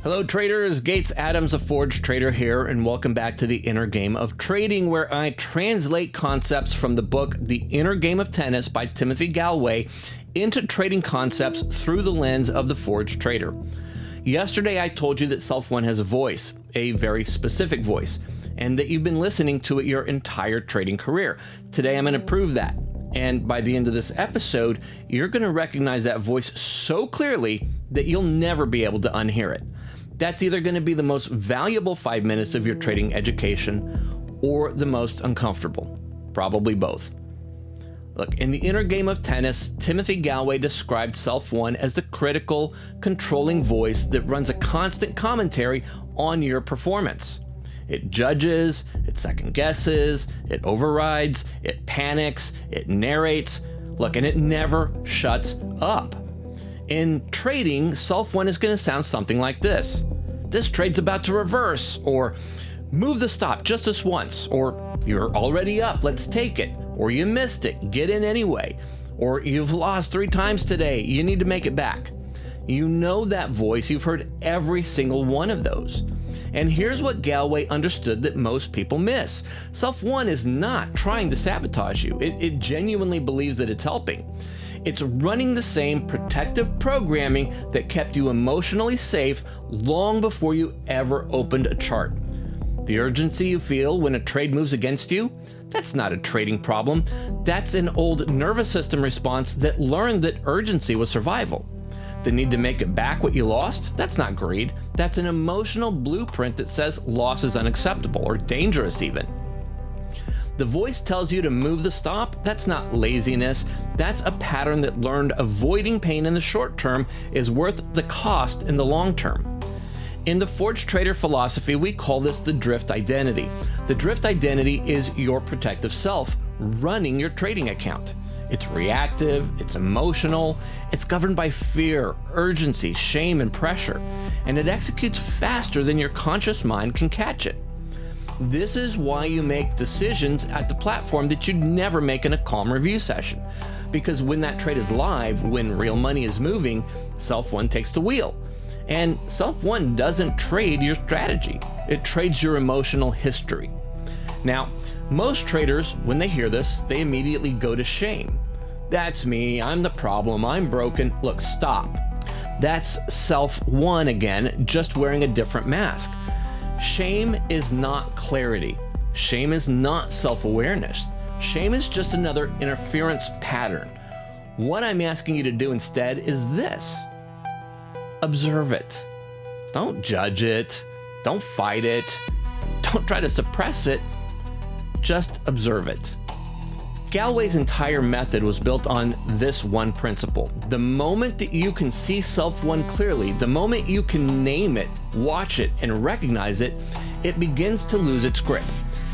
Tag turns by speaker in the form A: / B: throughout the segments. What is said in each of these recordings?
A: Hello traders, Gates Adams, a Forge Trader here, and welcome back to the Inner Game of Trading, where I translate concepts from the book The Inner Game of Tennis by Timothy Gallwey into trading concepts through the lens of the Forge Trader. Yesterday I told you that Self One has a voice, a very specific voice, and that you've been listening to it your entire trading career. Today I'm going to prove that. And by the end of this episode, you're going to recognize that voice so clearly that you'll never be able to unhear it. That's either going to be the most valuable 5 minutes of your trading education or the most uncomfortable. Probably both. Look, in The Inner Game of Tennis, Timothy Gallwey described Self One as the critical, controlling voice that runs a constant commentary on your performance. It judges, it second guesses, it overrides, it panics, it narrates. Look, and it never shuts up. In trading, Self One is going to sound something like this. This trade's about to reverse, or move the stop just this once, or you're already up, let's take it, or you missed it, get in anyway, or you've lost 3 times today, you need to make it back. You know that voice, you've heard every single one of those. And here's what Gallwey understood that most people miss. Self One is not trying to sabotage you. It genuinely believes that it's helping. It's running the same protective programming that kept you emotionally safe long before you ever opened a chart. The urgency you feel when a trade moves against you, that's not a trading problem. That's an old nervous system response that learned that urgency was survival. The need to make it back what you lost, that's not greed. That's an emotional blueprint that says loss is unacceptable or dangerous even. The voice tells you to move the stop, that's not laziness. That's a pattern that learned avoiding pain in the short term is worth the cost in the long term. In the Forge Trader philosophy, we call this the drift identity. The drift identity is your protective self running your trading account. It's reactive, it's emotional, it's governed by fear, urgency, shame, and pressure, and it executes faster than your conscious mind can catch it. This is why you make decisions at the platform that you'd never make in a calm review session. Because when that trade is live, when real money is moving, Self One takes the wheel. And Self One doesn't trade your strategy, it trades your emotional history. Now, most traders, when they hear this, they immediately go to shame. That's me, I'm the problem, I'm broken. Look, stop. That's Self One again, just wearing a different mask. Shame is not clarity. Shame is not self-awareness. Shame is just another interference pattern. What I'm asking you to do instead is this. Observe it. Don't judge it. Don't fight it. Don't try to suppress it. Just observe it. Gallwey's entire method was built on this one principle. The moment that you can see Self One clearly, the moment you can name it, watch it, and recognize it, it begins to lose its grip.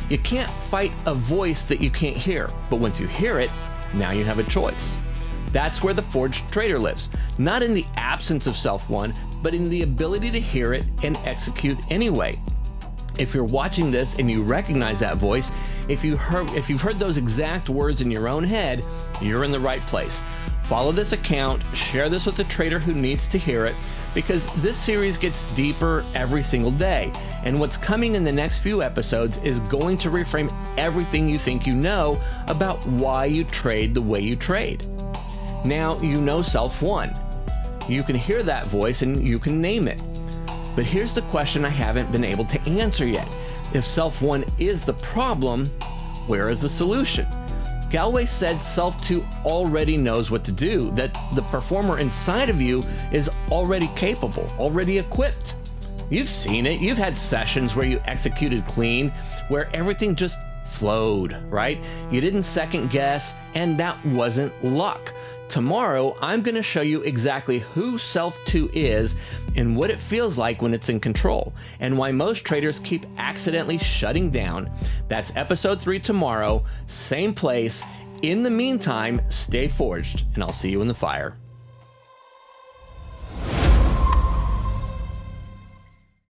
A: You can't fight a voice that you can't hear, but once you hear it, now you have a choice. That's where the Forged Trader lives, not in the absence of Self One, but in the ability to hear it and execute anyway. If you're watching this and you recognize that voice, if you've heard those exact words in your own head, you're in the right place. Follow this account, share this with a trader who needs to hear it, because this series gets deeper every single day. And what's coming in the next few episodes is going to reframe everything you think you know about why you trade the way you trade. Now you know Self One. You can hear that voice and you can name it. But here's the question I haven't been able to answer yet. If Self One is the problem, where is the solution? Gallwey said Self Two already knows what to do, that the performer inside of you is already capable, already equipped. You've seen it. You've had sessions where you executed clean, where everything just flowed, right? You didn't second guess, and that wasn't luck. Tomorrow, I'm going to show you exactly who Self Two is and what it feels like when it's in control, and why most traders keep accidentally shutting down. That's episode 3 tomorrow, same place. In the meantime, stay forged, and I'll see you in the fire.